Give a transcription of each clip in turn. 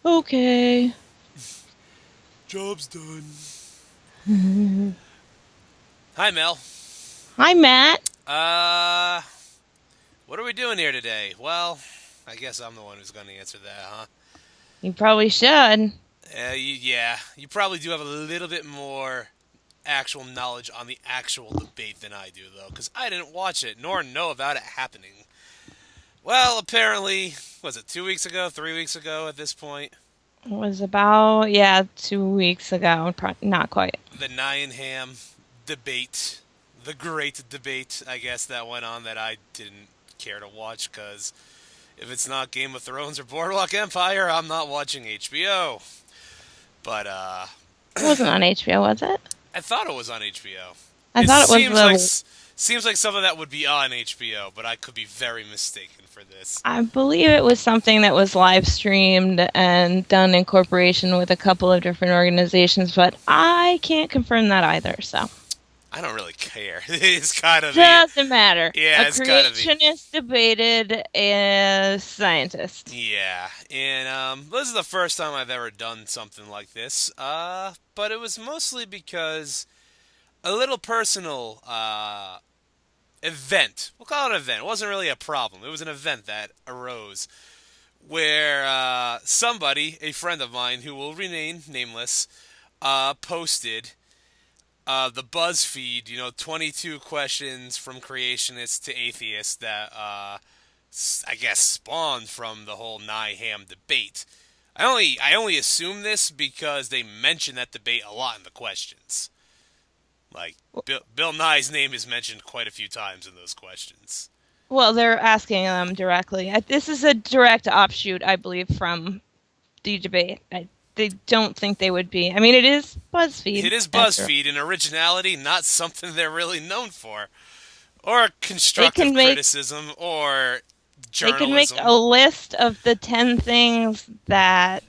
Okay. Job's done. Hi, Hi, Mel. Matt. Uh, what are we doing here today? Well, I guess I'm the one who's going to answer that, huh? You probably should. Yeah, you probably do have a little bit more actual knowledge on the actual debate than I do, though, because I didn't watch it nor know about it happening. Well, apparently, was it 2 weeks ago, 3 weeks ago at this point? It was about, yeah, 2 weeks ago. Not quite. The Nyanham debate, the great debate, I guess, that went on that I didn't care to watch because if it's not Game of Thrones or Boardwalk Empire, I'm not watching HBO. But It wasn't on HBO, was it? I thought it was on HBO. I It thought it was seems like the. some of that would be on HBO, but I could be very mistaken for this. I believe it was something that was live streamed and done in cooperation with a couple of different organizations, but I can't confirm that either, so. I don't really care. It's gotta be. Doesn't matter. A Yeah, it's gotta be. creationist debated a scientist. Yeah, and this is the first time I've ever done something like this. But it was mostly because a little personal event. We'll call it an event. It wasn't really a problem. It was an event that arose where somebody, a friend of mine who will remain nameless, posted the BuzzFeed, 22 questions from creationists to atheists that I guess spawned from the whole Nyham debate. I only assume this because they mention that debate a lot in the questions. Like Bill Nye's name is mentioned quite a few times in those questions. Well, they're asking them directly. This is a direct offshoot, I believe, from the debate. They don't think they would be. I mean, it is BuzzFeed It is after. BuzzFeed and originality, not something they're really known for, or They constructive can make criticism, or they can make a journalism. list of the 10 things that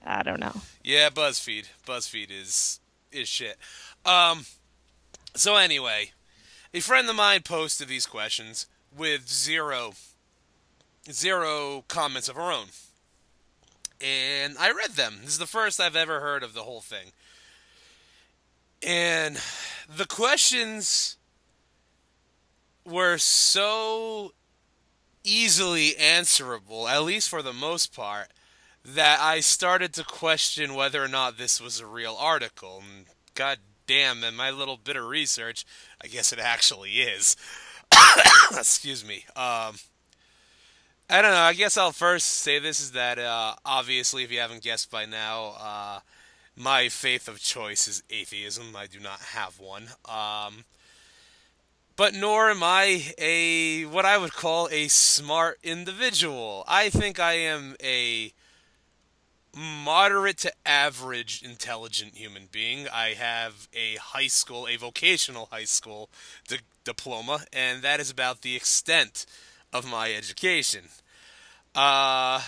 I don't know. Yeah, BuzzFeed. BuzzFeed is shit. Um. So anyway, a friend of mine posted these questions with zero comments of her own, and I read them. This is the first I've ever heard of the whole thing, and the questions were so easily answerable, at least for the most part, that I started to question whether or not this was a real article. And god damn, in my little bit of research, I guess it actually is. Excuse me. I don't know. I guess I'll first say this is that obviously, if you haven't guessed by now, my faith of choice is atheism. I do not have one. But nor am I a what I would call a smart individual. I think I am a moderate to average intelligent human being. I have a vocational high school diploma, and that is about the extent of my education. Uh,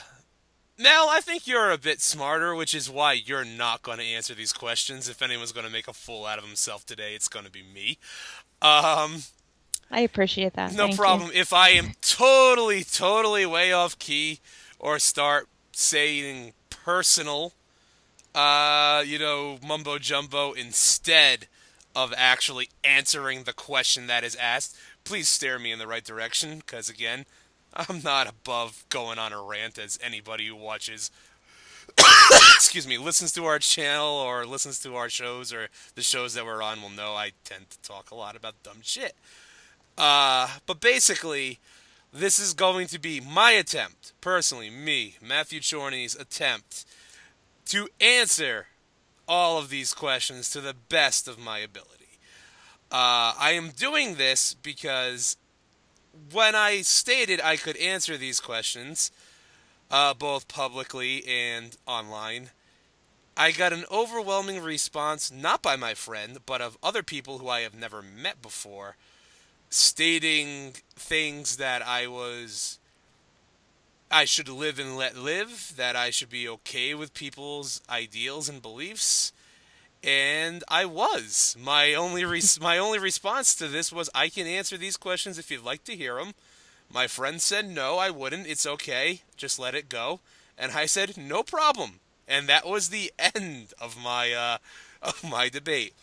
Mel, I think you're a bit smarter, which is why you're not going to answer these questions. If anyone's going to make a fool out of himself today, it's going to be me. Um, I appreciate that. no Thank you. problem. If I am totally way off key or start saying personal, mumbo jumbo instead of actually answering the question that is asked, please steer me in the right direction, because again, I'm not above going on a rant as anybody who watches, excuse me, listens to our channel or listens to our shows or the shows that we're on will know I tend to talk a lot about dumb shit. But basically, this is going to be my attempt, personally, me, Matthew Chorney's attempt to answer all of these questions to the best of my ability. I am doing this because when I stated I could answer these questions, both publicly and online, I got an overwhelming response, not by my friend, but of other people who I have never met before, stating things that I should live and let live, that I should be okay with people's ideals and beliefs, and I was. My only response to this was I can answer these questions if you'd like to hear them. My friend said no, I wouldn't. It's okay. Just let it go. And I said, no problem. And that was the end of my debate.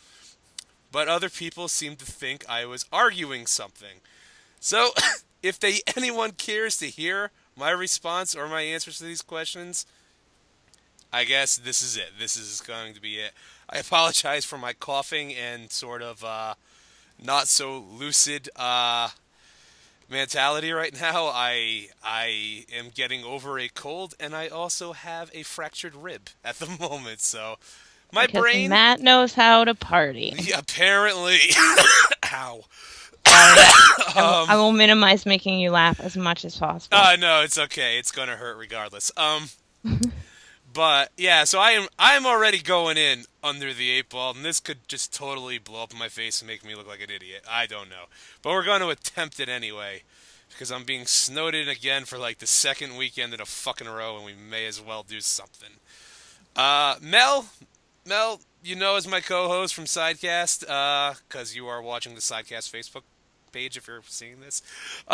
But other people seemed to think I was arguing something. So, if anyone cares to hear my response or my answers to these questions, I guess this is it. This is going to be it. I apologize for my coughing and sort of not so lucid mentality right now. I am getting over a cold, and I also have a fractured rib at the moment. So my Because brain, Matt knows how to party. yeah, apparently, ow. Sorry. I will minimize making you laugh as much as possible. No, it's okay. It's gonna hurt regardless. But yeah, so I am already going in under the 8 ball, and this could just totally blow up in my face and make me look like an idiot. I don't know, but we're going to attempt it anyway because I'm being snowed in again for like the second weekend in a fucking row, and we may as well do something. Mel, you know, as my co-host from Sidecast, because you are watching the Sidecast Facebook page if you're seeing this.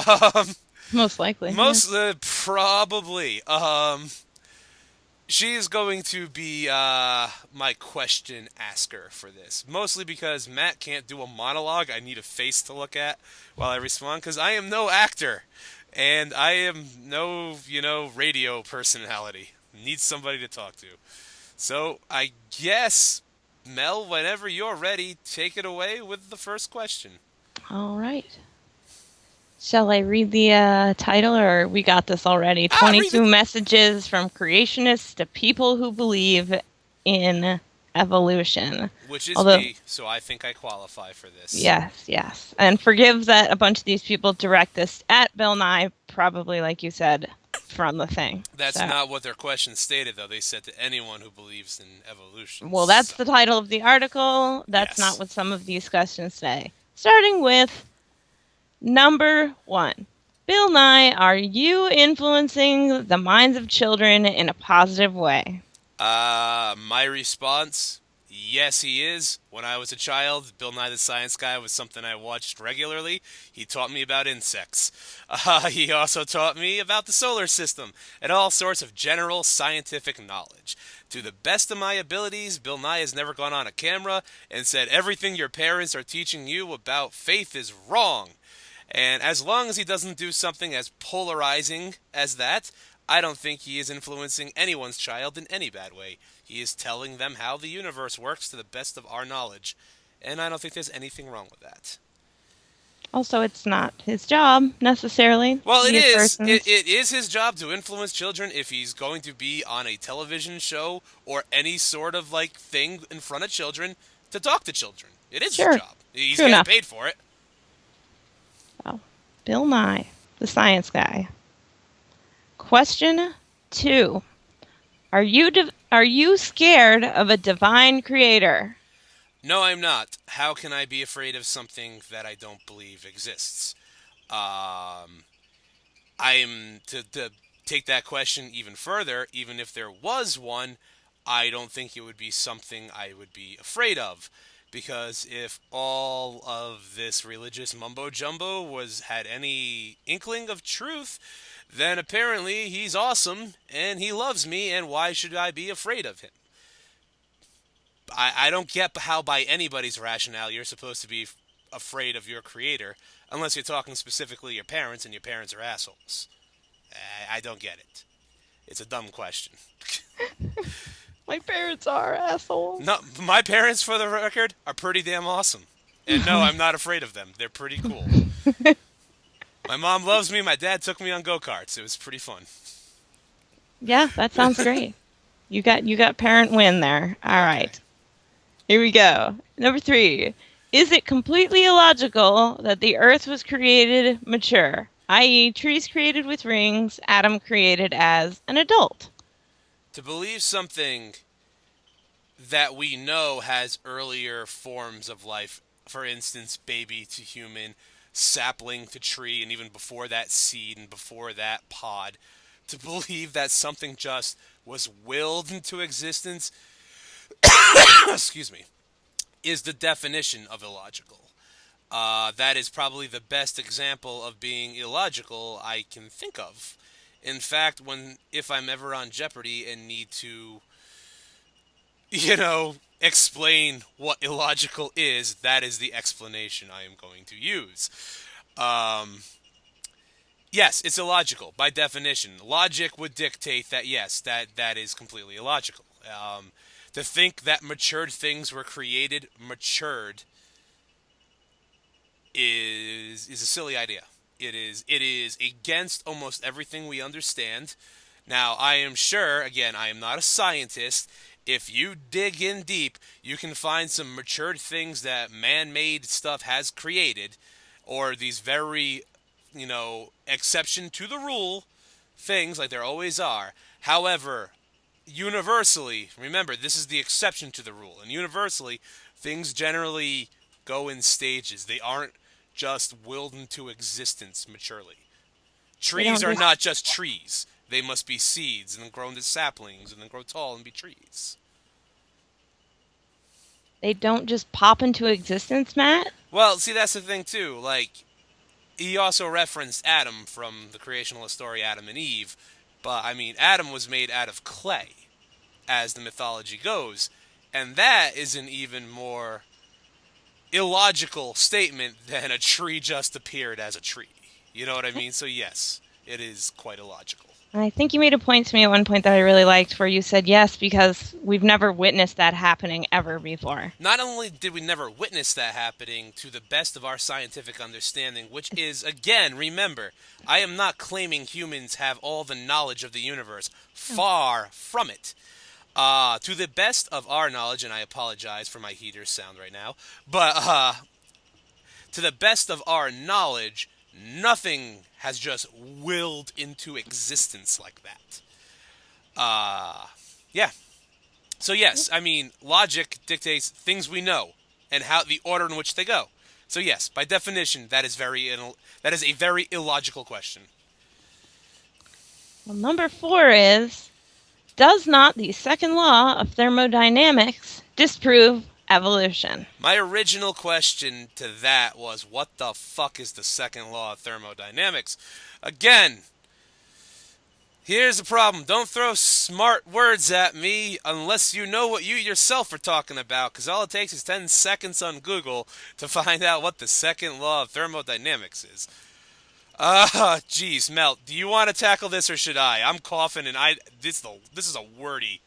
Um, Most likely. most probably. She is going to be my question asker for this. Mostly because Matt can't do a monologue. I need a face to look at while I respond because I am no actor. And I am no, radio personality. Need somebody to talk to. So I guess, Mel, whenever you're ready, take it away with the first question. All right. Shall I read the title, or we got this already? Read 22 it. messages from creationists to people who believe in evolution. Which is Although- me, so I think I qualify for this. Yes. And forgive that a bunch of these people direct this at Bill Nye, probably, like you said, from the thing. That's So- not what their question stated, though. They said to anyone who believes in evolution. Well, that's So- the title of the article. That's Yes. not what some of these questions say. Starting with number 1. Bill Nye, are you influencing the minds of children in a positive way? My response, yes, he is. When I was a child, Bill Nye the Science Guy was something I watched regularly. He taught me about insects. He also taught me about the solar system and all sorts of general scientific knowledge. To the best of my abilities, Bill Nye has never gone on a camera and said everything your parents are teaching you about faith is wrong. And as long as he doesn't do something as polarizing as that, I don't think he is influencing anyone's child in any bad way. He is telling them how the universe works to the best of our knowledge. And I don't think there's anything wrong with that. Also, it's not his job, necessarily. Well, it These is. persons- It is his job to influence children if he's going to be on a television show or any sort of thing in front of children to talk to children. It is Sure. his job. He's True getting enough. paid for it. Oh, Bill Nye, the science guy. Question 2. Are you scared of a divine creator? No, I'm not. How can I be afraid of something that I don't believe exists? I'm to take that question even further. Even if there was one, I don't think it would be something I would be afraid of, because if all of this religious mumbo jumbo had any inkling of truth, then apparently he's awesome and he loves me, and why should I be afraid of him? I don't get how by anybody's rationale you're supposed to be afraid of your creator, unless you're talking specifically your parents and your parents are assholes. I don't get it. It's a dumb question. My parents are assholes. No, my parents, for the record, are pretty damn awesome. And no, I'm not afraid of them. They're pretty cool. My mom loves me. My dad took me on go-karts. It was pretty fun. Yeah, that sounds great. You got parent win there. All right. Here we go. Number 3. Is it completely illogical that the Earth was created mature, i.e., trees created with rings, Adam created as an adult? To believe something that we know has earlier forms of life, for instance, baby to human, sapling to tree, and even before that seed and before that pod, to believe that something just was willed into existence, excuse me, is the definition of illogical. That is probably the best example of being illogical I can think of. In fact, if I'm ever on Jeopardy and need to, explain what illogical is, that is the explanation I am going to use. Um, yes, it's illogical by definition. Logic would dictate that yes, that is completely illogical. To think that matured things were created matured is a silly idea. It is against almost everything we understand. Now, I am sure, again, I am not a scientist. If you dig in deep, you can find some matured things that man-made stuff has created, or these very, exception to the rule things like there always are. However, universally, remember, this is the exception to the rule, and universally, things generally go in stages. They aren't just willed into existence maturely. They don't Trees are just not just trees. They must be seeds and then grow into saplings and then grow tall and be trees. they don't just pop into existence, Matt. Well, see, that's the thing, too. Like, he also referenced Adam from the creationalist story Adam and Eve. But, I mean, Adam was made out of clay, as the mythology goes. And that is an even more illogical statement than a tree just appeared as a tree. You know what I mean? So, yes, it is quite illogical. I think you made a point to me at one point that I really liked where you said yes because we've never witnessed that happening ever before. Not only did we never witness that happening to the best of our scientific understanding, which is, again, remember, I am not claiming humans have all the knowledge of the universe. Far from it. To the best of our knowledge, and I apologize for my heater sound right now, but to the best of our knowledge, nothing has just willed into existence like that. Yeah. So yes, I mean, logic dictates things we know and how the order in which they go. So yes, by definition, that is a very illogical question. Well, number 4 is, does not the second law of thermodynamics disprove evolution? My original question to that was, what the fuck is the second law of thermodynamics? Again, here's the problem. Don't throw smart words at me unless you know what you yourself are talking about, because all it takes is 10 seconds on Google to find out what the second law of thermodynamics is. Geez, Mel, do you want to tackle this or should I? I'm coughing and this is a wordy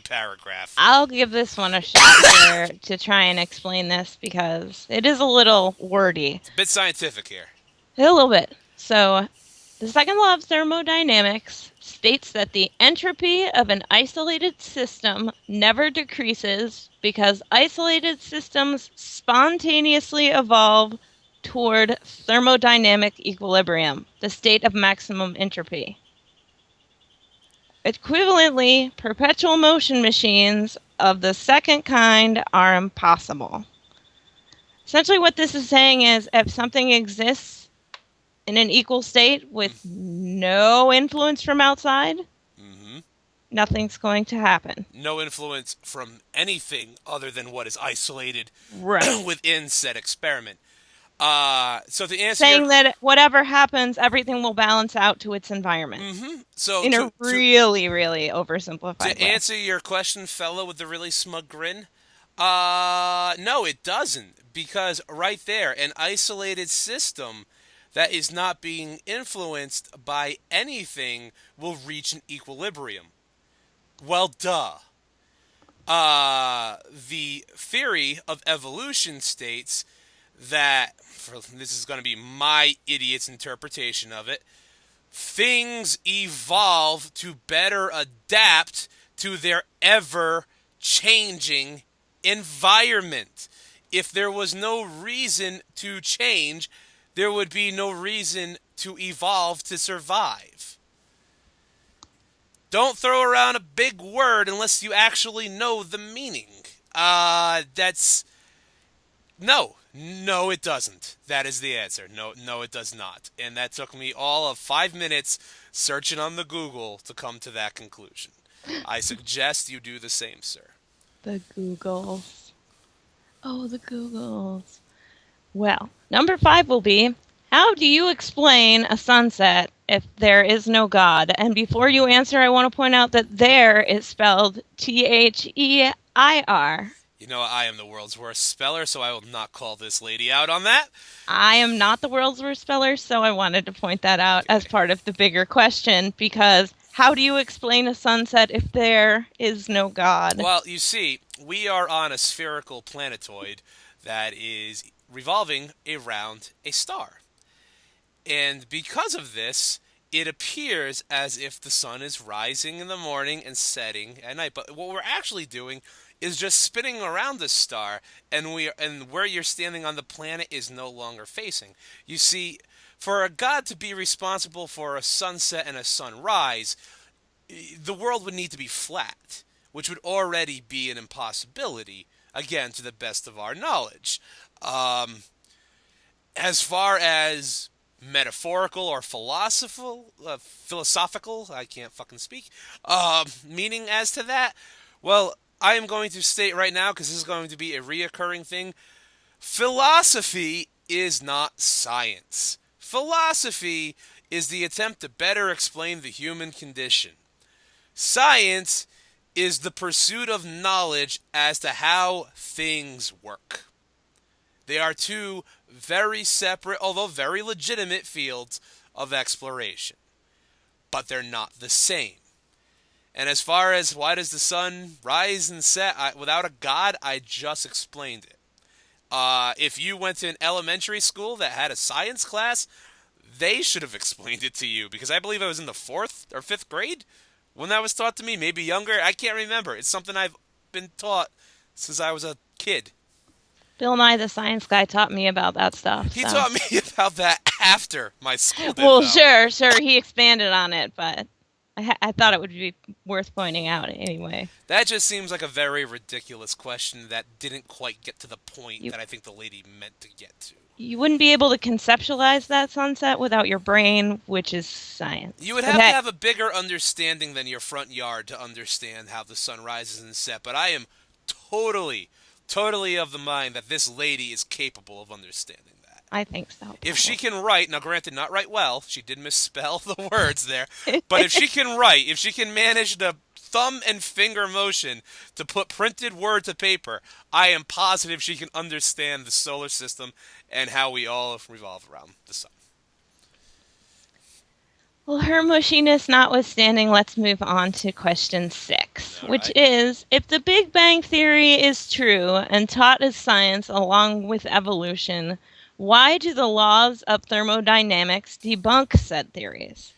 paragraph. I'll give this one a shot here to try and explain this because it is a little wordy. It's a bit scientific here. A little bit. So, the second law of thermodynamics states that the entropy of an isolated system never decreases because isolated systems spontaneously evolve toward thermodynamic equilibrium, the state of maximum entropy. Equivalently, perpetual motion machines of the second kind are impossible. Essentially what this is saying is if something exists in an equal state with no influence from outside, nothing's going to happen. No influence from anything other than what is isolated Right. within said experiment. So to answer Saying that whatever happens, everything will balance out to its environment. So In a really, really oversimplified to way. answer your question, fellow with the really smug grin, no, it doesn't, because right there, an isolated system that is not being influenced by anything will reach an equilibrium. Well, duh. The theory of evolution states that, this is going to be my idiot's interpretation of it, things evolve to better adapt to their ever-changing environment. If there was no reason to change, there would be no reason to evolve to survive. Don't throw around a big word unless you actually know the meaning. No, it doesn't. That is the answer. No, it does not. And that took me all of 5 minutes searching on the Google to come to that conclusion. I suggest you do the same, sir. The Googles. Oh, the Googles. Well, number 5 will be, how do you explain a sunset if there is no God? And before you answer, I want to point out that there is spelled Their. You know, I am the world's worst speller, so I will not call this lady out on that. I am not the world's worst speller, so I wanted to point that out as part of the bigger question, because how do you explain a sunset if there is no God? Well, you see, we are on a spherical planetoid that is revolving around a star. And because of this, it appears as if the sun is rising in the morning and setting at night. But what we're actually doing is just spinning around the star, and where you're standing on the planet is no longer facing. You see, for a god to be responsible for a sunset and a sunrise, the world would need to be flat, which would already be an impossibility, again, to the best of our knowledge. As far as metaphorical or philosophical, I can't fucking speak, meaning as to that, well, I am going to state right now, because this is going to be a reoccurring thing, philosophy is not science. Philosophy is the attempt to better explain the human condition. Science is the pursuit of knowledge as to how things work. They are two very separate, although very legitimate fields of exploration. But they're not the same. And as far as why does the sun rise and set without a god, I just explained it. If you went to an elementary school that had a science class, they should have explained it to you, because I believe I was in the 4th or 5th grade when that was taught to me, maybe younger. I can't remember. It's something I've been taught since I was a kid. Bill Nye the Science Guy taught me about that stuff. He taught me about that after my school did, well, though. sure, he expanded on it, but I thought it would be worth pointing out anyway. That just seems like a very ridiculous question that didn't quite get to the point that I think the lady meant to get to. You wouldn't be able to conceptualize that sunset without your brain, which is science. You would have to have a bigger understanding than your front yard to understand how the sun rises and sets, but I am totally of the mind that this lady is capable of understanding that. I think so. Probably. If she can write, now granted not write well, she did misspell the words there, but if she can write, if she can manage the thumb and finger motion to put printed word to paper, I am positive she can understand the solar system and how we all revolve around the sun. Well, her mushiness notwithstanding, let's move on to question 6, which is, if the Big Bang Theory is true and taught as science along with evolution, why do the laws of thermodynamics debunk said theories?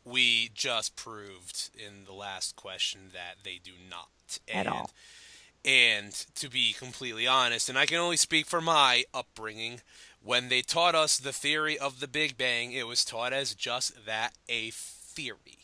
We just proved in the last question that they do not. At all. And to be completely honest, and I can only speak for my upbringing, when they taught us the theory of the Big Bang, it was taught as just that, a theory.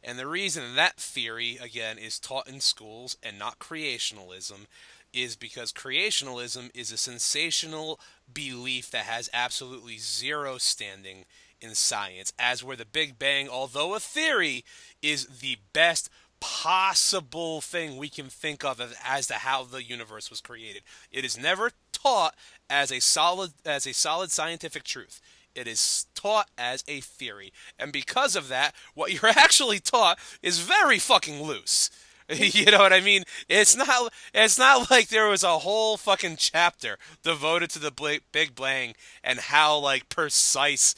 And the reason that theory, again, is taught in schools and not creationalism is because creationalism is a sensational belief that has absolutely zero standing in science, as where the Big Bang, although a theory, is the best possible thing we can think of as to how the universe was created. It is never taught as a solid scientific truth. It is taught as a theory. And because of that, what you're actually taught is very fucking loose. You know what I mean? It's not like there was a whole fucking chapter devoted to the Big Bang and how like precise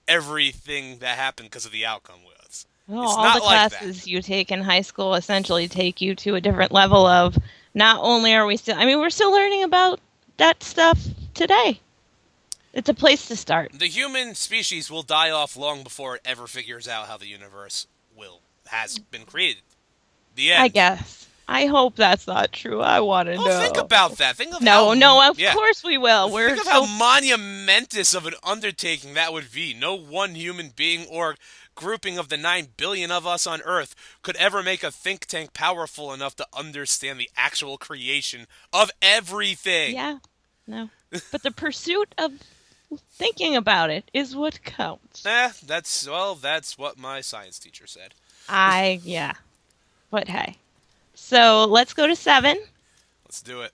everything that happened because of the outcome was. Well, it's all not the like classes that. you take in high school essentially take you to a different level of, not only are we still, I mean, we're still learning about that stuff today. It's a place to start. The human species will die off long before it ever figures out how the universe has been created. The end. I guess. I hope that's not true. I want to know. Think about that. Think of of course we will. Think of how monumentous of an undertaking that would be. No one human being or grouping of the 9 billion of us on Earth could ever make a think tank powerful enough to understand the actual creation of everything. Yeah. No. But the pursuit of thinking about it is what counts. That's what my science teacher said. Yeah. But hey. So let's go to 7. Let's do it.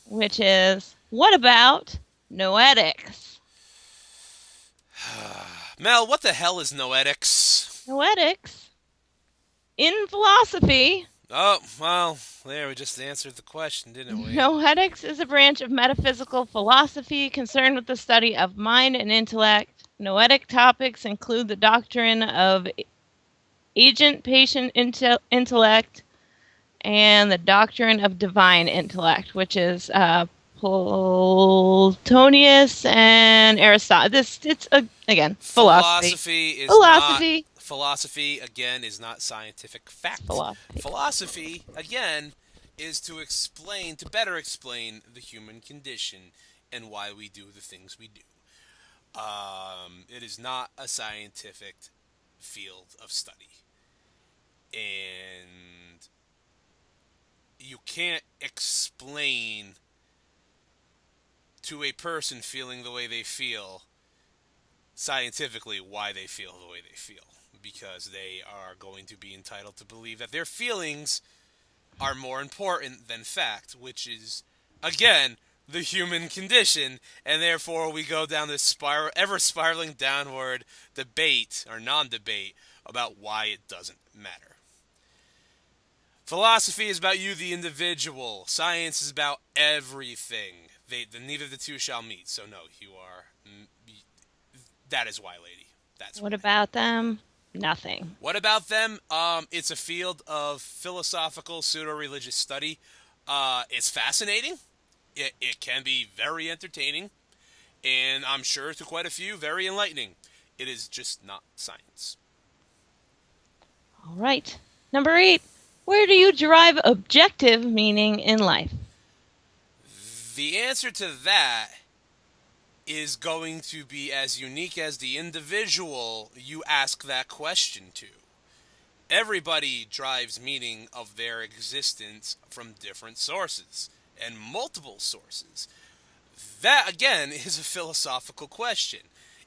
Which is, what about noetics? Mel, what the hell is noetics? Noetics in philosophy. Oh, well, there, we just answered the question, didn't we? Noetics is a branch of metaphysical philosophy concerned with the study of mind and intellect. Noetic topics include the doctrine of agent-patient intellect and the doctrine of divine intellect, which is Plotinus and Aristotle. It's again philosophy. Philosophy. Philosophy again is not scientific fact. Philosophy. Philosophy again is to better explain the human condition and why we do the things we do. It is not a scientific field of study, and you can't explain to a person feeling the way they feel scientifically why they feel the way they feel, because they are going to be entitled to believe that their feelings are more important than fact, which is, again, the human condition, and therefore we go down this ever spiraling downward debate, or non-debate, about why it doesn't matter. Philosophy is about you, the individual. Science is about everything. Neither the two shall meet. So no, you are. That is why, lady. That's What why. about them? Nothing. What about them? It's a field of philosophical pseudo-religious study. It's fascinating. It can be very entertaining, and I'm sure to quite a few, very enlightening. It is just not science. All right. Number 8. Where do you derive objective meaning in life? The answer to that is going to be as unique as the individual you ask that question to. Everybody derives meaning of their existence from different sources, and multiple sources. That, again, is a philosophical question.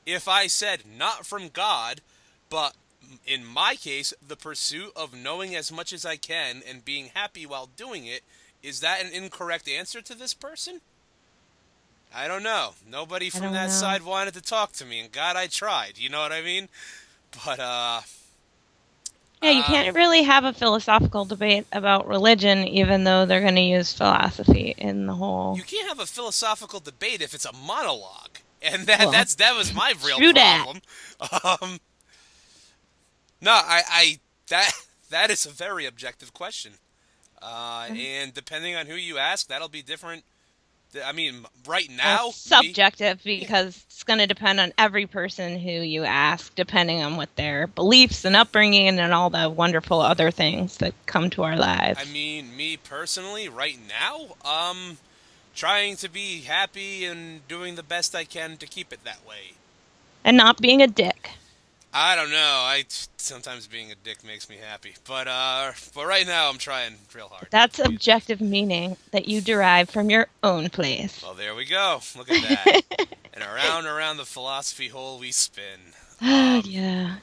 If I said not from God, but in my case, the pursuit of knowing as much as I can and being happy while doing it, is that an incorrect answer to this person? I don't know. Nobody from that side wanted to talk to me, and God, I tried. You know what I mean? But, Yeah, you can't really have a philosophical debate about religion, even though they're going to use philosophy in the whole. You can't have a philosophical debate if it's a monologue, and that was my real true problem. Um, no, that is a very objective question, and depending on who you ask, that'll be different. I mean, right now, it's subjective because it's going to depend on every person who you ask, depending on what their beliefs and upbringing and all the wonderful other things that come to our lives. I mean, me personally, right now, trying to be happy and doing the best I can to keep it that way. And not being a dick. I don't know. Sometimes being a dick makes me happy, but right now I'm trying real hard. That's objective meaning that you derive from your own place. Well, there we go. Look at that. And around the philosophy hole we spin. Yeah.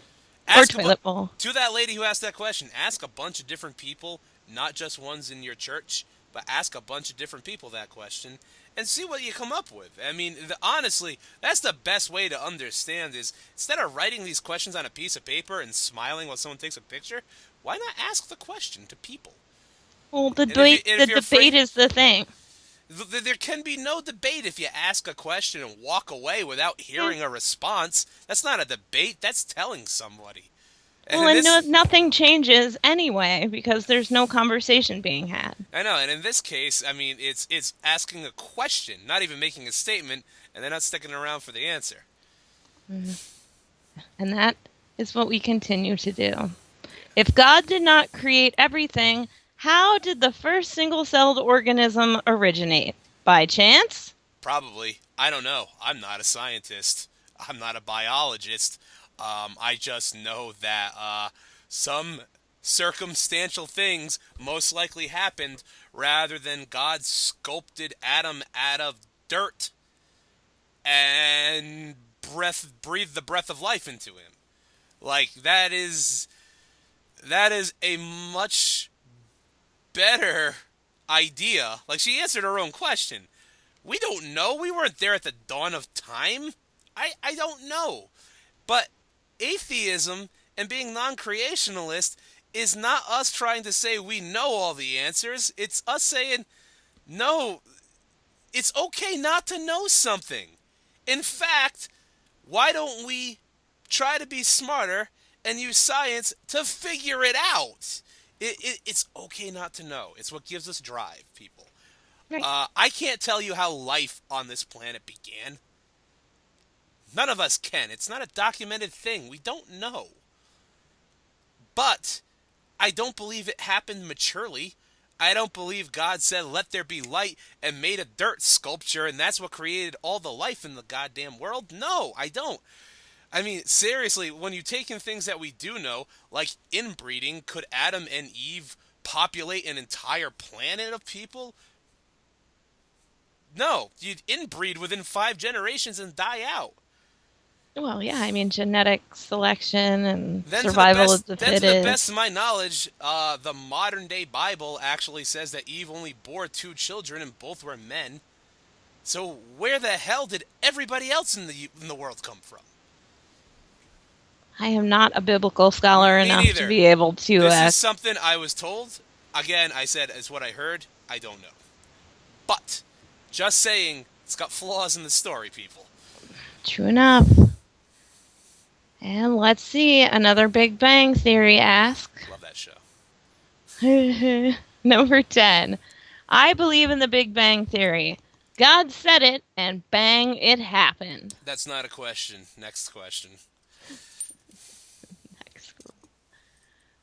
Or toilet bowl. To that lady who asked that question, ask a bunch of different people, not just ones in your church, but ask a bunch of different people that question and see what you come up with. I mean, honestly, that's the best way to understand is instead of writing these questions on a piece of paper and smiling while someone takes a picture, why not ask the question to people? Well, the debate is the thing. There can be no debate if you ask a question and walk away without hearing a response. That's not a debate. That's telling somebody. And nothing changes anyway because there's no conversation being had. I know, and in this case, I mean, it's asking a question, not even making a statement, and they're not sticking around for the answer. And that is what we continue to do. If God did not create everything, how did the first single-celled organism originate? By chance? Probably. I don't know. I'm not a scientist. I'm not a biologist. I just know that some circumstantial things most likely happened rather than God sculpted Adam out of dirt and breathed the breath of life into him. Like, that is a much better idea. Like, she answered her own question. We don't know. We weren't there at the dawn of time. I don't know. But atheism and being non-creationalist is not us trying to say we know all the answers. It's us saying, no, it's okay not to know something. In fact, why don't we try to be smarter and use science to figure it out? It's okay not to know. It's what gives us drive, people. Right. I can't tell you how life on this planet began. None of us can. It's not a documented thing. We don't know. But I don't believe it happened maturely. I don't believe God said, let there be light, and made a dirt sculpture, and that's what created all the life in the goddamn world. No, I don't. I mean, seriously, when you take in things that we do know, like inbreeding, could Adam and Eve populate an entire planet of people? No, you'd inbreed within 5 generations and die out. Well, yeah, I mean, genetic selection and Then to the survival of best, the then to the best fittest. of my knowledge, the modern day Bible actually says that Eve only bore 2 children and both were men. So where the hell did everybody else in the world come from? I am not a biblical scholar Me enough to neither. be able to. This is something I was told. Again, I said it's what I heard. I don't know. But just saying, it's got flaws in the story, people. True enough. And let's see, another Big Bang Theory ask. Love that show. Number 10. I believe in the Big Bang Theory. God said it, and bang, it happened. That's not a question. Next question.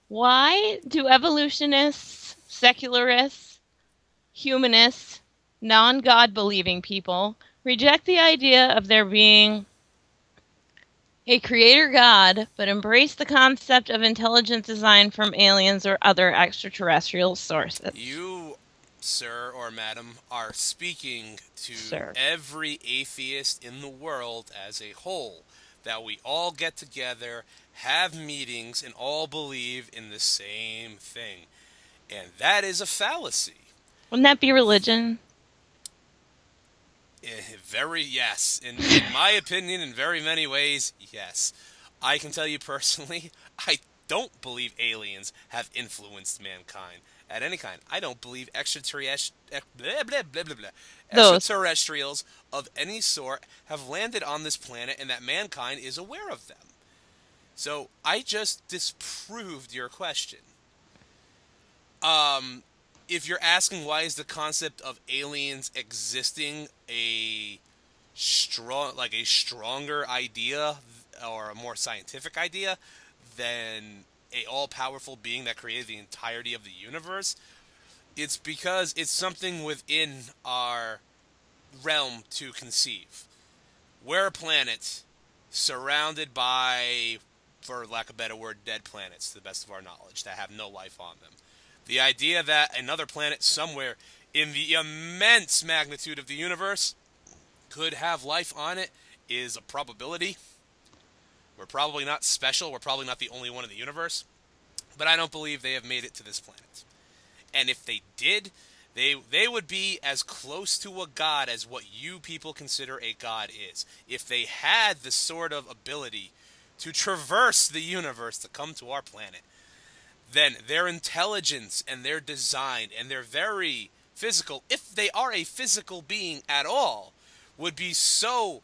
Why do evolutionists, secularists, humanists, non God believing people reject the idea of there being a creator God, but embrace the concept of intelligent design from aliens or other extraterrestrial sources? You, sir or madam, are speaking to Sir. every atheist in the world as a whole. That we all get together, have meetings, and all believe in the same thing. And that is a fallacy. Wouldn't that be religion? Very, yes. In my opinion, in very many ways, yes. I can tell you personally, I don't believe aliens have influenced mankind at any kind. I don't believe Those. extraterrestrials of any sort have landed on this planet and that mankind is aware of them. So I just disproved your question. Um, if you're asking why is the concept of aliens existing a stronger idea or a more scientific idea than a all-powerful being that created the entirety of the universe, it's because it's something within our realm to conceive. We're a planet surrounded by, for lack of a better word, dead planets, to the best of our knowledge, that have no life on them. The idea that another planet somewhere in the immense magnitude of the universe could have life on it is a probability. We're probably not special. We're probably not the only one in the universe. But I don't believe they have made it to this planet. And if they did, they would be as close to a god as what you people consider a god is. If they had the sort of ability to traverse the universe to come to our planet, then their intelligence and their design and their very physical, if they are a physical being at all, would be so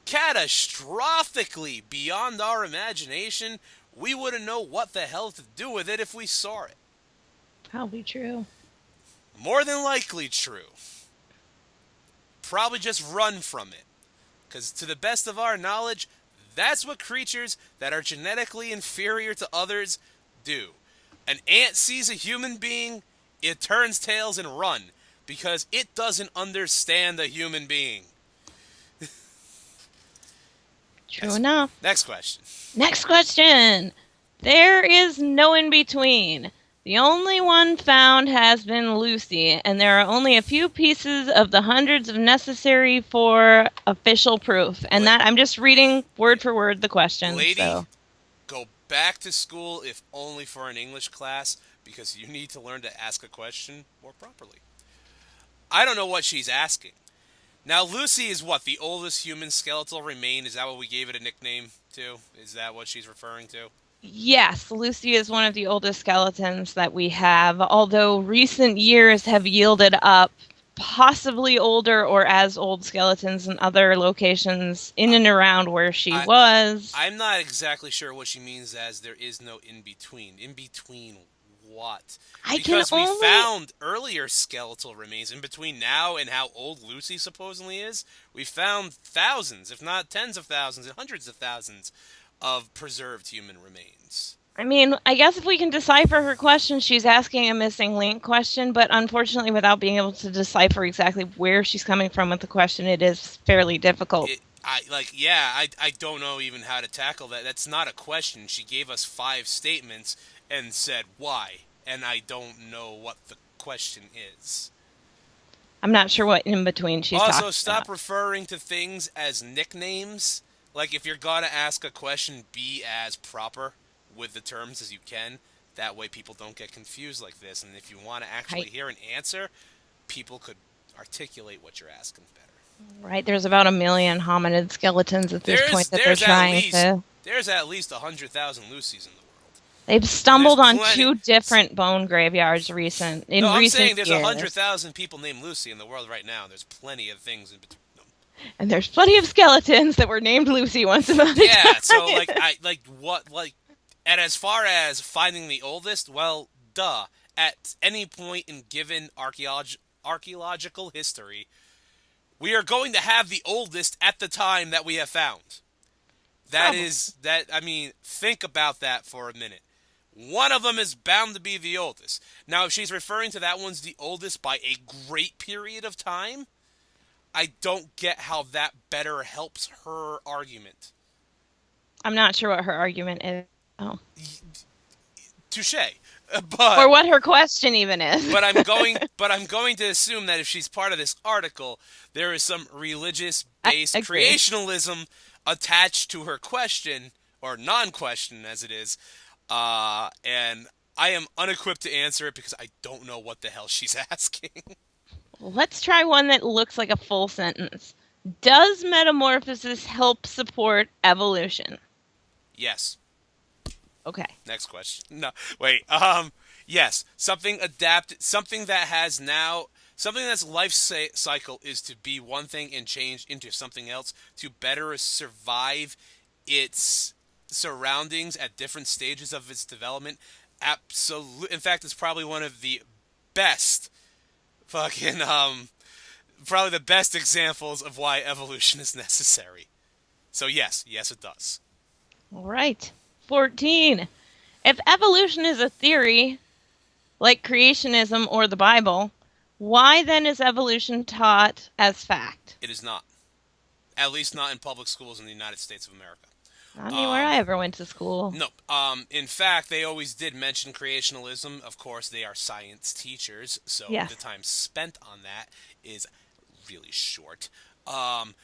catastrophically beyond our imagination, we wouldn't know what the hell to do with it if we saw it. Probably true. More than likely true. Probably just run from it. Because to the best of our knowledge, that's what creatures that are genetically inferior to others do. An ant sees a human being, it turns tails and run. Because it doesn't understand a human being. True enough. Next question. Next question. There is no in between. The only one found has been Lucy, and there are only a few pieces of the hundreds of necessary for official proof. And that I'm just reading word for word the question. Lady, so. go back to school if only for an English class because you need to learn to ask a question more properly. I don't know what she's asking. Now, Lucy is what? The oldest human skeletal remain? Is that what we gave it a nickname? too? Is that what she's referring to? Yes, Lucy is one of the oldest skeletons that we have, although recent years have yielded up possibly older or as old skeletons in other locations in and around where she I was. I'm not exactly sure what she means as there is no in between. In between what? I can Because we only found earlier skeletal remains in between now and how old Lucy supposedly is. We found thousands, if not tens of thousands and hundreds of thousands of preserved human remains. I mean, I guess if we can decipher her question, she's asking a missing link question, but unfortunately, without being able to decipher exactly where she's coming from with the question, it is fairly difficult. I don't know even how to tackle that. That's not a question. She gave us five statements and said why, and I don't know what the question is. I'm not sure what in between she's Also, talking stop about. referring to things as nicknames. Like, if you're gonna ask a question, be as proper with the terms as you can. That way, people don't get confused like this. And if you want to actually Right, hear an answer, people could articulate what you're asking better. right. There's about a million hominid skeletons at this There's point that they're there's at trying least to. there's at least 100,000 Lucy's in the world, They've and there's stumbled on plenty. two different bone graveyards in No, I'm recent saying there's a hundred years, thousand people named Lucy in the world right now. There's plenty of things in between them. and there's plenty of skeletons that were named Lucy once upon a Yeah, so time. and as far as finding the oldest, well, duh. At any point in given archaeological history, we are going to have the oldest at the time that we have found. That Probably. is that. I mean, think about that for a minute. One of them is bound to be the oldest. Now, if she's referring to that one's the oldest by a great period of time, I don't get how that better helps her argument. I'm not sure what her argument is. Oh. Touche. Or But what her question even is. but I'm going to assume that if she's part of this article, there is some religious I based agree. creationalism attached to her question or non-question as it is. And I am unequipped to answer it because I don't know what the hell she's asking. Let's try one that looks like a full sentence. Does metamorphosis help support evolution? Yes. Okay. Next question. No, wait. Yes. Something that has now. Something that's cycle is to be one thing and change into something else to better survive its surroundings at different stages of its development. Absolute. In fact, it's probably one of the best fucking probably the best examples of why evolution is necessary. So yes, it does. All right. 14. If evolution is a theory, like creationism or the Bible, why then is evolution taught as fact? It is not. At least not in public schools in the United States of America. Not anywhere Um, I ever went to school. no. In fact, they always did mention creationalism. Of course, they are science teachers, so the Yes. time spent on that is really short. Um,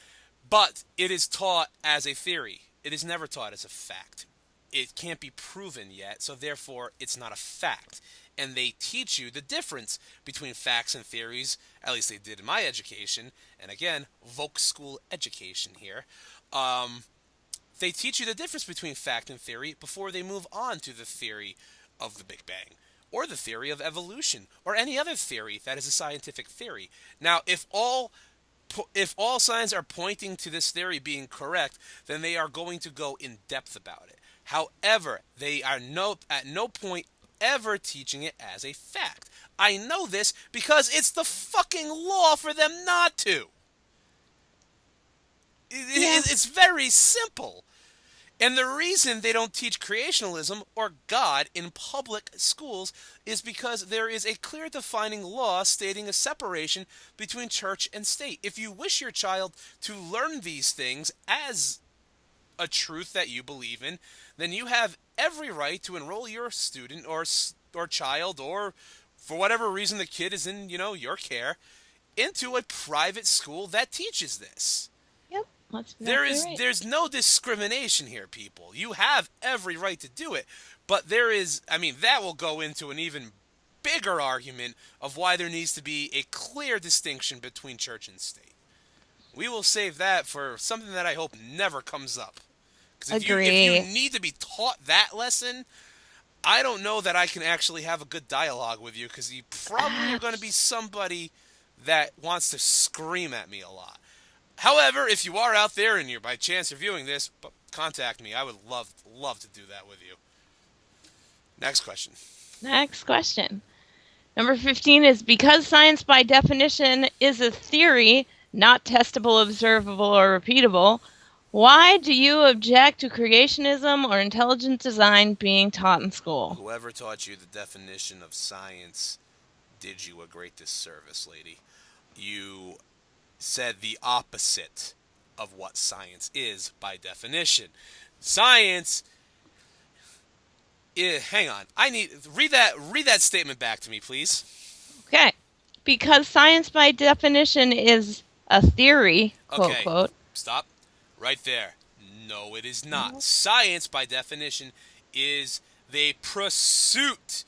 but it is taught as a theory. It is never taught as a fact. It can't be proven yet, so therefore it's not a fact. And they teach you the difference between facts and theories, at least they did in my education, and again, Volk School education here. Um, they teach you the difference between fact and theory before they move on to the theory of the Big Bang, or the theory of evolution, or any other theory that is a scientific theory. Now, if all signs are pointing to this theory being correct, then they are going to go in depth about it. However, they are at no point ever teaching it as a fact. I know this because it's the fucking law for them not to. Yeah. It's very simple. And the reason they don't teach creationalism or God in public schools is because there is a clear defining law stating a separation between church and state. If you wish your child to learn these things as a truth that you believe in, then you have every right to enroll your student or child, or for whatever reason the kid is in, your care, into a private school that teaches this. Yep. That's There exactly is right. there's no discrimination here, people. You have every right to do it, but there is. I mean, that will go into an even bigger argument of why there needs to be a clear distinction between church and state. We will save that for something that I hope never comes up, Because if Agree. you need to be taught that lesson, I don't know that I can actually have a good dialogue with you, because you probably are going to be somebody that wants to scream at me a lot. However, if you are out there and you're by chance reviewing this, contact me. I would love to do that with you. Next question. Next question. Number 15 is because science by definition is a theory, not testable, observable, or repeatable, why do you object to creationism or intelligent design being taught in school? Whoever taught you the definition of science did you a great disservice, lady. You said the opposite of what science is by definition. Science hang on. I need read that statement back to me, please. Okay. Because science by definition is a theory, quote, Okay. quote. Stop. Right there. No, it is not. Science by definition is the pursuit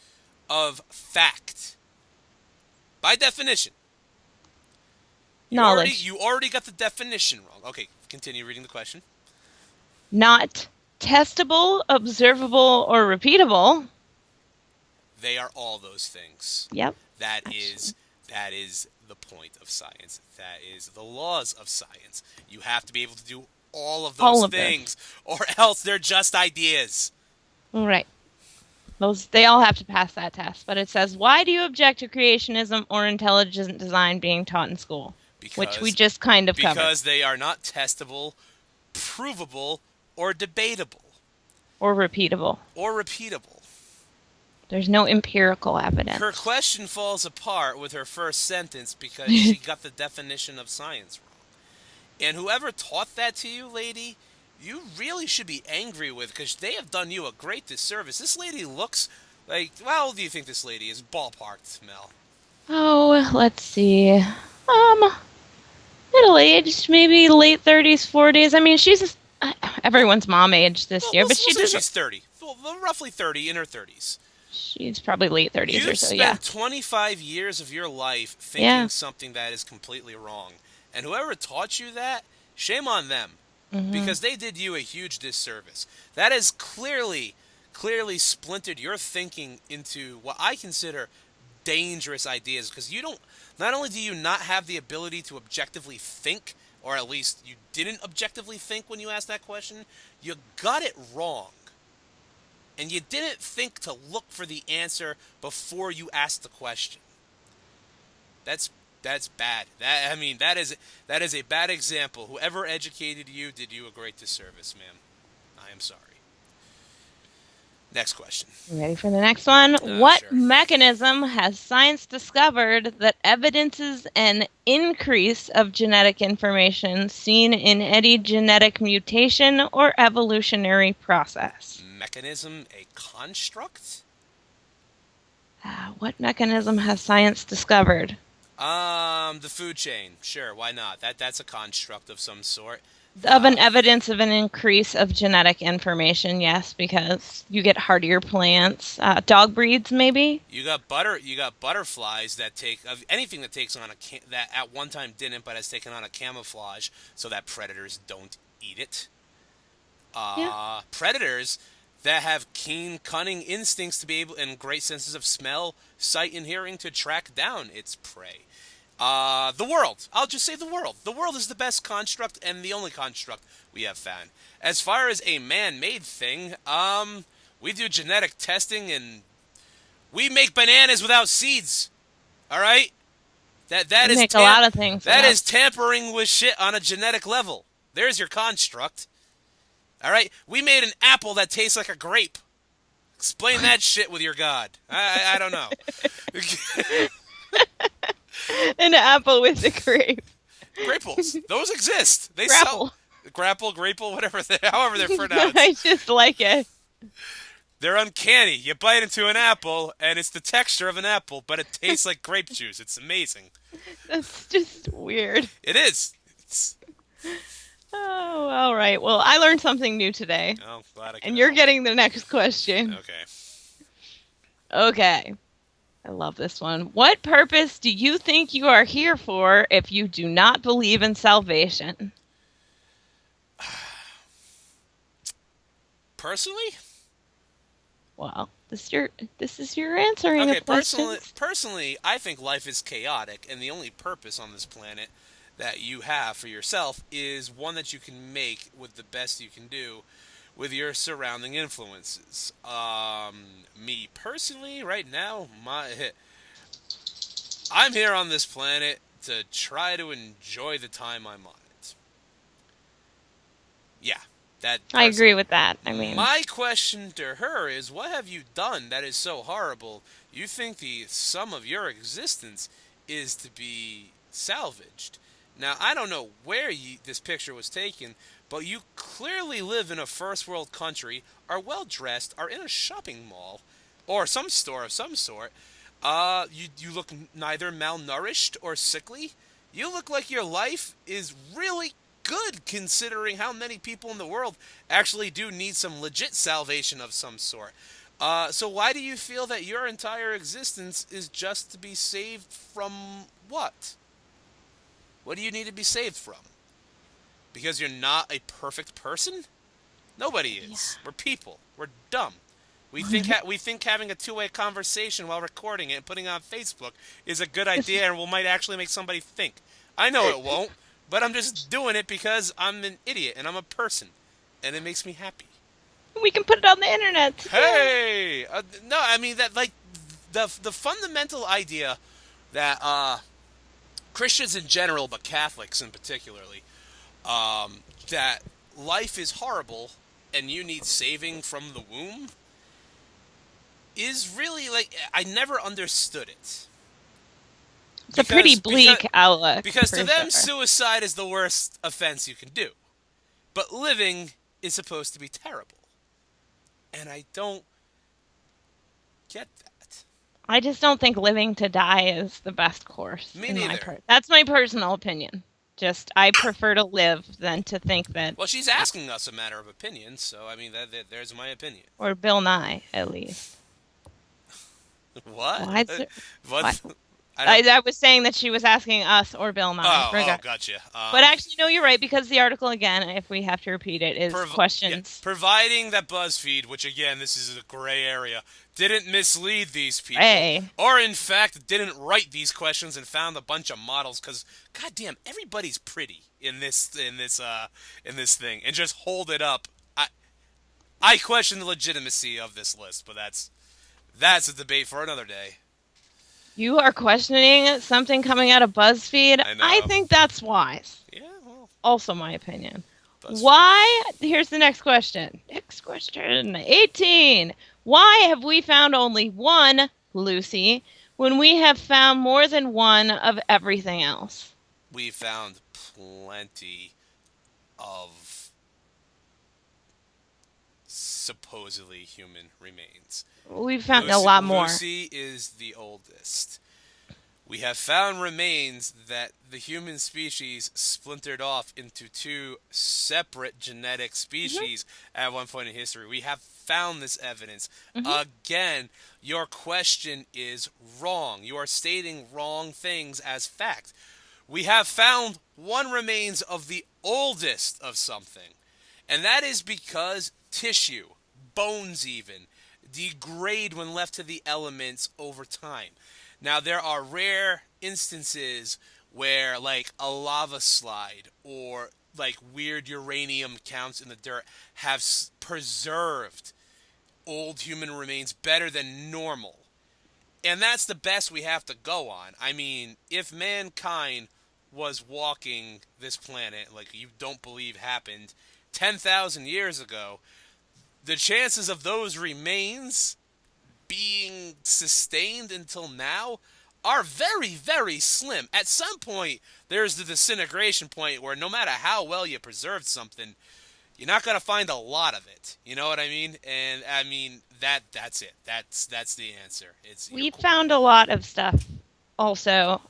of fact. By definition. Knowledge. You already got the definition wrong. Okay, continue reading the question. Not testable, observable, or repeatable. They are all those things. Yep. That is the point of science. That is the laws of science. You have to be able to do all of those things, or else they're just ideas. Right. They all have to pass that test. But it says, why do you object to creationism or intelligent design being taught in school? Which we just kind of covered. Because they are not testable, provable, or debatable. Or repeatable. There's no empirical evidence. Her question falls apart with her first sentence because she got the definition of science wrong. And whoever taught that to you, lady, you really should be angry with, because they have done you a great disservice. This lady looks like, how old do you think this lady is? Ballparked, Mel. Oh, let's see. Middle-aged, maybe late 30s, 40s. I mean, she's everyone's mom age this year, but she's 30. Roughly 30, in her 30s. She's probably late 30s or so, yeah. You've spent 25 years of your life thinking something that is completely wrong. And whoever taught you that, shame on them. Mm-hmm. Because they did you a huge disservice. That has clearly splintered your thinking into what I consider dangerous ideas. Because not only do you not have the ability to objectively think, or at least you didn't objectively think when you asked that question, you got it wrong. And you didn't think to look for the answer before you asked the question. That's bad. That is a bad example. Whoever educated you did you a great disservice, ma'am. I am sorry. Next question. Ready for the next one? What sure. mechanism has science discovered that evidences an increase of genetic information seen in any genetic mutation or evolutionary process? Mechanism, a construct? What mechanism has science discovered? The food chain. Sure, why not? That's a construct of some sort. Of an evidence of an increase of genetic information, yes, because you get hardier plants. Dog breeds, maybe. You got butterflies that take anything that takes on that at one time didn't, but has taken on a camouflage so that predators don't eat it. Predators that have keen, cunning instincts to be able, and great senses of smell, sight, and hearing to track down its prey. The world. I'll just say the world. The world is the best construct and the only construct we have found. As far as a man-made thing, we do genetic testing and we make bananas without seeds. All right? That is a lot of things. That is tampering with shit on a genetic level. There's your construct. All right? We made an apple that tastes like a grape. Explain that shit with your god. I don't know. An apple with a grape. Graples. Those exist. They Grapple. sell. Grapple, grapple, however they're pronounced. I just like it. They're uncanny. You bite into an apple, and it's the texture of an apple, but it tastes like grape juice. It's amazing. That's just weird. It is. Oh, all right. Well, I learned something new today. Oh, glad I could. And you're getting the next question. Okay. I love this one. What purpose do you think you are here for if you do not believe in salvation? Personally? Well, this is your answering Okay, of questions. personally, I think life is chaotic, and the only purpose on this planet that you have for yourself is one that you can make with the best you can do with your surrounding influences. Me personally, right now, I'm here on this planet to try to enjoy the time I'm on it. Yeah, that I person. agree with that. I mean, My question to her is, what have you done that is so horrible? You think the sum of your existence is to be salvaged. Now, I don't know where this picture was taken, but you clearly live in a first world country, are well dressed, are in a shopping mall, or some store of some sort. You look neither malnourished or sickly. You look like your life is really good considering how many people in the world actually do need some legit salvation of some sort. So why do you feel that your entire existence is just to be saved from what? What do you need to be saved from? Because you're not a perfect person? Nobody is. We're people. We're dumb. We think having a two-way conversation while recording it and putting it on Facebook is a good idea and will might actually make somebody think. I know it won't, but I'm just doing it because I'm an idiot and I'm a person, and it makes me happy. we can put it on the internet. Hey, no, I mean that like the fundamental idea that Christians in general, but Catholics in particularly, that life is horrible and you need saving from the womb is really like I never understood it. It's a pretty bleak outlook. Because to for them, sure. suicide is the worst offense you can do. But living is supposed to be terrible. And I don't get that. I just don't think living to die is the best course. Me neither. That's my personal opinion. Just I prefer to live than to think that. Well, she's asking us a matter of opinion, so I mean, there's my opinion. Or Bill Nye, at least. What? Why is it- What? why- I don't- I was saying that she was asking us or Bill Nye. Gotcha. But actually, no, you're right, because the article, again, if we have to repeat it, is questions. Providing that BuzzFeed, which again, this is a gray area, didn't mislead these people, Hey. or in fact didn't write these questions and found a bunch of models. Because goddamn, everybody's pretty in this thing, and just hold it up. I question the legitimacy of this list, but that's a debate for another day. You are questioning something coming out of BuzzFeed? I know. I think that's wise. Yeah, well, Also my opinion. BuzzFeed. Why? Here's the next question. Next question. 18. Why have we found only one Lucy when we have found more than one of everything else? We found plenty of supposedly human remains. We've found a lot more. Lucy is the oldest. We have found remains that the human species splintered off into two separate genetic species at one point in history. We have found this evidence. Again, your question is wrong. You are stating wrong things as fact. We have found one remains of the oldest of something. And that is because tissue, bones even, degrade when left to the elements over time. Now, there are rare instances where, like, a lava slide or, like, weird uranium counts in the dirt have preserved old human remains better than normal. And that's the best we have to go on. I mean, if mankind was walking this planet, like you don't believe happened, 10,000 years ago, the chances of those remains being sustained until now are very, very slim. At some point, there's the disintegration point where no matter how well you preserved something, you're not going to find a lot of it. You know what I mean? And I mean, that's it. That's the answer. We found a lot of stuff also.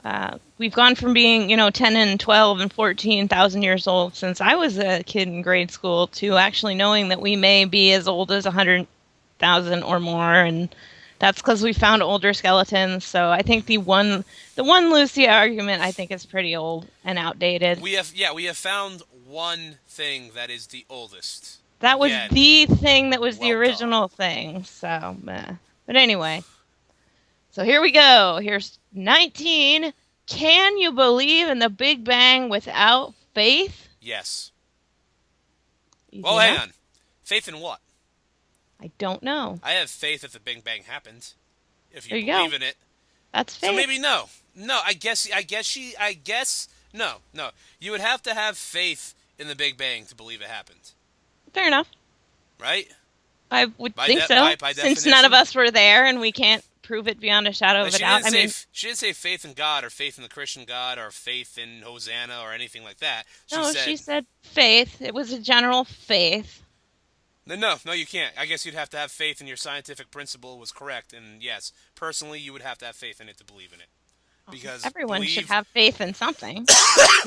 We've gone from being, 10 and 12 and 14,000 years old since I was a kid in grade school to actually knowing that we may be as old as 100,000 or more, and that's because we found older skeletons. So I think the one Lucy argument I think is pretty old and outdated. We have found one thing that is the oldest That was Again, the thing that was the well done. original thing. So, but anyway. So here we go. Here's 19. Can you believe in the Big Bang without faith? Yes. Easy Well, hang enough. on. Faith in what? I don't know. I have faith that the Big Bang happened. If you There you go. believe in it. That's So faith. maybe no. No, I guess no. You would have to have faith in the Big Bang to believe it happened. Fair enough. Right? I would By think de- so. by Since none of definition. us were there and we can't prove it beyond a shadow But of a doubt. I mean, she didn't say faith in God or faith in the Christian God or faith in Hosanna or anything like that. She no, said she said faith. It was a general faith. no, you can't. I guess you'd have to have faith in your scientific principle was correct, and yes, personally, you would have to have faith in it to believe in it. Because Everyone should have faith in something.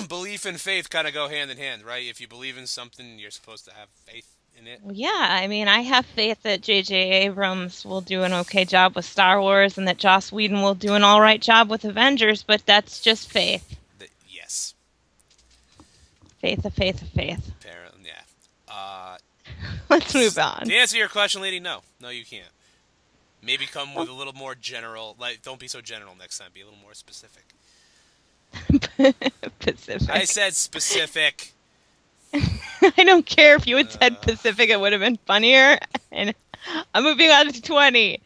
belief and faith kind of go hand in hand, right? If you believe in something, you're supposed to have faith in it. Well, yeah, I mean, I have faith that J.J. Abrams will do an okay job with Star Wars and that Joss Whedon will do an all right job with Avengers, but that's just faith. Yes, Faith, a faith, a faith. apparently, yeah. Let's move on. To answer your question, lady, no, you can't. Maybe come with a little more general. Like, don't be so general next time. Be a little more specific. Pacific. I said specific. I don't care if you had said Pacific, it would have been funnier. And I'm moving on to 20.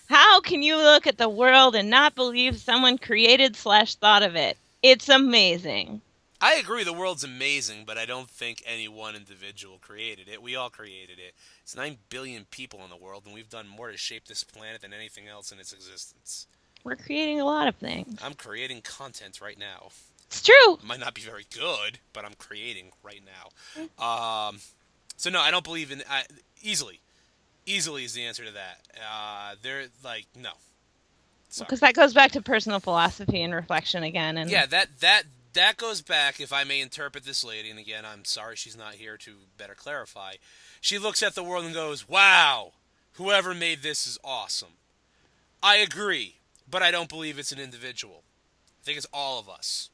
How can you look at the world and not believe someone created / thought of it? It's amazing. I agree the world's amazing, but I don't think any one individual created it. We all created it. It's 9 billion people in the world, and we've done more to shape this planet than anything else in its existence. We're creating a lot of things. I'm creating content right now. It's true. It might not be very good, but I'm creating right now. So no, I don't believe in easily. Easily is the answer to that. They're like no. Sorry. Because that goes back to personal philosophy and reflection again. And Yeah, that goes back, if I may interpret this lady, and again, I'm sorry she's not here to better clarify. She looks at the world and goes, wow, whoever made this is awesome. I agree, but I don't believe it's an individual. I think it's all of us.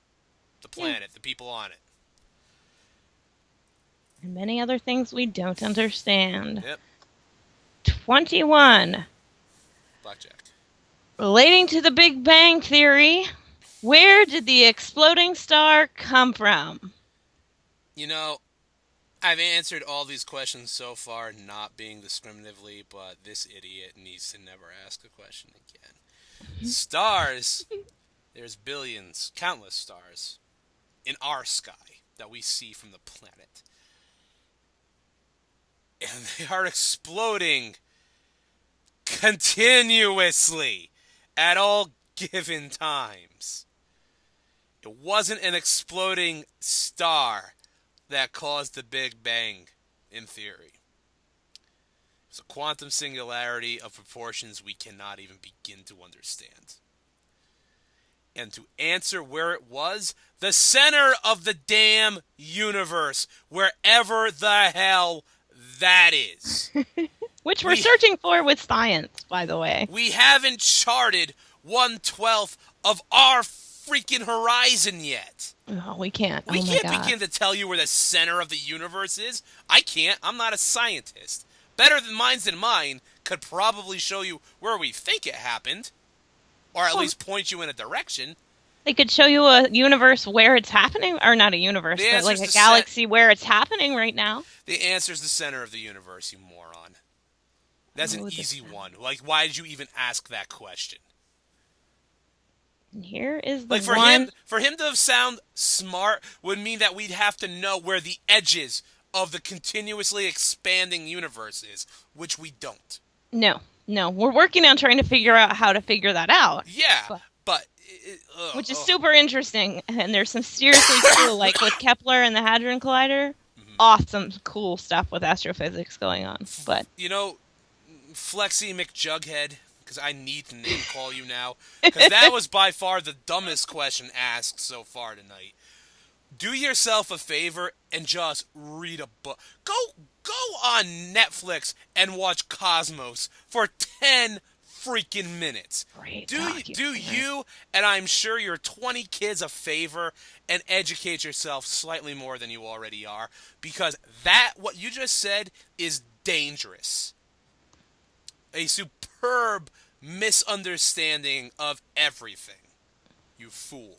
The planet, the people on it. and many other things we don't understand. Yep, 21. blackjack. Relating to the Big Bang Theory, where did the exploding star come from? You know, I've answered all these questions so far, not being discriminatively, but this idiot needs to never ask a question again. Stars, there's billions, countless stars in our sky that we see from the planet. And they are exploding continuously at all given times. It wasn't an exploding star that caused the Big Bang, in theory. It's a quantum singularity of proportions we cannot even begin to understand. And to answer where it was, the center of the damn universe, wherever the hell that is. Which we're searching for with science, by the way. We haven't charted 1/12 of our freaking horizon yet. Oh, we can't. We oh my can't God. begin to tell you where the center of the universe is. I can't. I'm not a scientist. Better than minds than mine could probably show you where we think it happened, or at least point you in a direction. They could show you a universe where it's happening, or not a universe, The but like answer's a the galaxy where it's happening right now. The answer's the center of the universe, you moron. That's an Oh, the easy center. one. Like, why did you even ask that question? And here is the Like, one. for him to sound smart would mean that we'd have to know where the edges of the continuously expanding universe is, which we don't. No, we're working on trying to figure out how to figure that out. Yeah, but Which is super interesting, and there's some seriously cool, like with Kepler and the Hadron Collider, awesome, cool stuff with astrophysics going on. But you know, Flexi McJughead, because I need to name call you now, because that was by far the dumbest question asked so far tonight. Do yourself a favor and just read a book. Go on Netflix and watch Cosmos for 10 freaking minutes. Great Do documentary. you, and I'm sure your 20 kids, a favor and educate yourself slightly more than you already are, because that, what you just said, is dangerous. A superb misunderstanding of everything. You fool.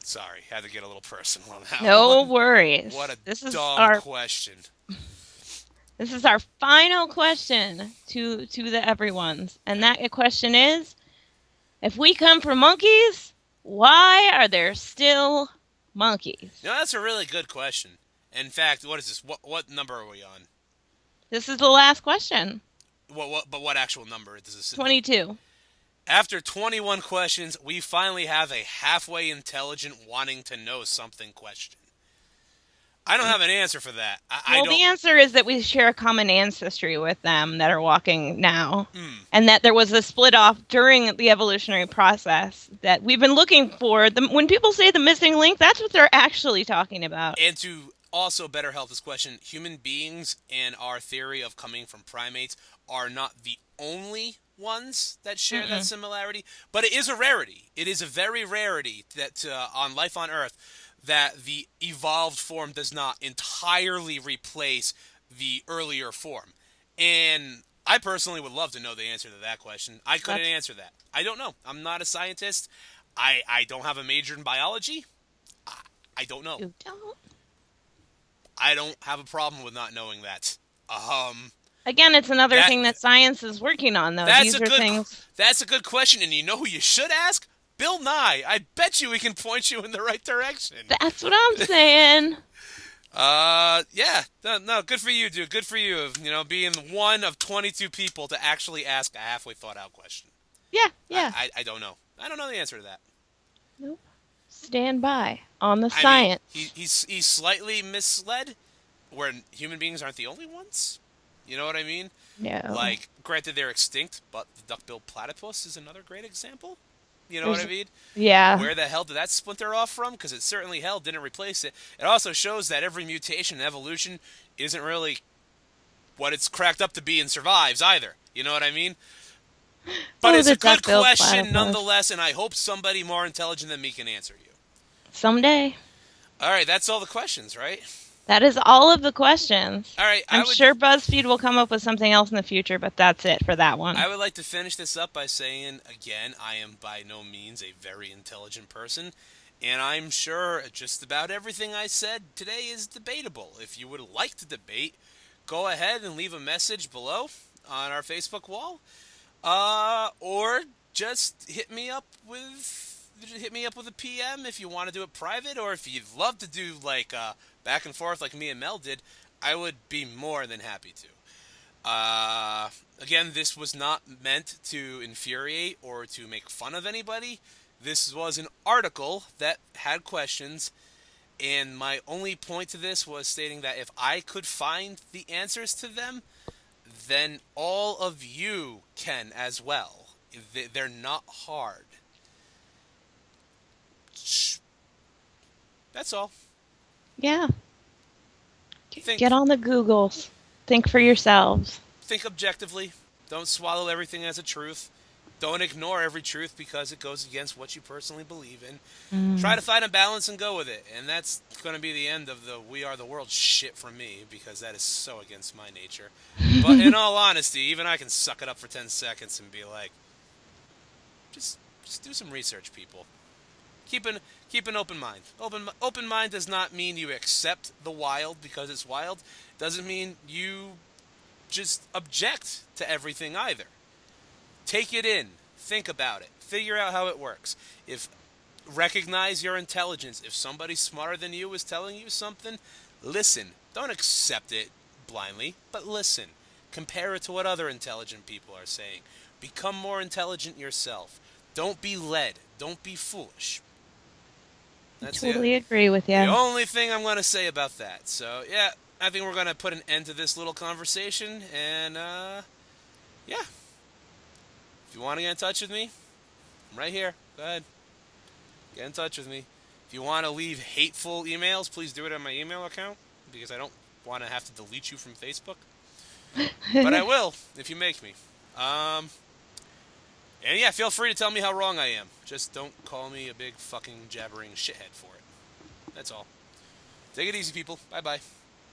Sorry, had to get a little personal on that No one. worries. What a This is dumb our question. final question to the everyone's, and that question is: if we come from monkeys, why are there still monkeys? You know, that's a really good question. In fact, what is this? What number are we on? This is the last question. What actual number does this? 22. After 21 questions, we finally have a halfway intelligent wanting to know something question. I don't have an answer for that. I Well, don't. the answer is that we share a common ancestry with them that are walking now, Hmm. and that there was a split off during the evolutionary process that we've been looking for. When people say the missing link, that's what they're actually talking about. And to also better help this question, human beings and our theory of coming from primates are not the only ones that share that similarity, but it is a rarity. It is a very rarity that on life on Earth that the evolved form does not entirely replace the earlier form. And I personally would love to know the answer to that question. I couldn't answer that. I don't know. I'm not a scientist. I don't have a major in biology. I don't know. You don't. I don't have a problem with not knowing that. Again, it's another That- thing that science is working on, though. That's These a are good. things. That's a good question, and you know who you should ask? Bill Nye. I bet you he can point you in the right direction. That's what I'm saying. Yeah. No, good for you, dude. Good for you. You know, being one of 22 people to actually ask a halfway thought out question. Yeah. I don't know. I don't know the answer to that. Nope. Stand by on the I science. mean, he's slightly misled, where human beings aren't the only ones. You know what I mean? No. Like, granted, they're extinct, but the duck-billed platypus is another great example. You know what I mean? Yeah. Where the hell did that splinter off from? Because it certainly hell didn't replace it. It also shows that every mutation in evolution isn't really what it's cracked up to be and survives either. You know what I mean? But Oh, it's the a good duck-billed question platypus. nonetheless, and I hope somebody more intelligent than me can answer you. Someday. All right, that's all the questions, right? That is all of the questions. All right, I'm sure BuzzFeed will come up with something else in the future, but that's it for that one. I would like to finish this up by saying, again, I am by no means a very intelligent person, and I'm sure just about everything I said today is debatable. If you would like to debate, go ahead and leave a message below on our Facebook wall, or just hit me up with a PM if you want to do it private, or if you'd love to do like back and forth like me and Mel did, I would be more than happy to. Again, this was not meant to infuriate or to make fun of anybody. This was an article that had questions, and my only point to this was stating that if I could find the answers to them, then all of you can as well. They're not hard. That's all. Yeah. Think, Get on the Googles. Think for yourselves. think objectively. Don't swallow everything as a truth. Don't ignore every truth because it goes against what you personally believe in. Try to find a balance and go with it. And that's going to be the end of the We Are the World shit from me, because that is so against my nature. But in all honesty, even I can suck it up for 10 seconds and be like, just do some research, people. Keep an open mind. Open mind does not mean you accept the wild because it's wild. Doesn't mean you just object to everything either. Take it in. Think about it. Figure out how it works. Recognize your intelligence. If somebody smarter than you is telling you something, listen. Don't accept it blindly, but listen. Compare it to what other intelligent people are saying. Become more intelligent yourself. Don't be led. Don't be foolish. That's Totally agree with you. the only thing I'm going to say about that. So, yeah, I think we're going to put an end to this little conversation. And, yeah. If you want to get in touch with me, I'm right here. Go ahead. Get in touch with me. If you want to leave hateful emails, please do it on my email account, because I don't want to have to delete you from Facebook. But I will if you make me. And yeah, feel free to tell me how wrong I am. Just don't call me a big fucking jabbering shithead for it. That's all. Take it easy, people. Bye bye.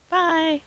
Bye.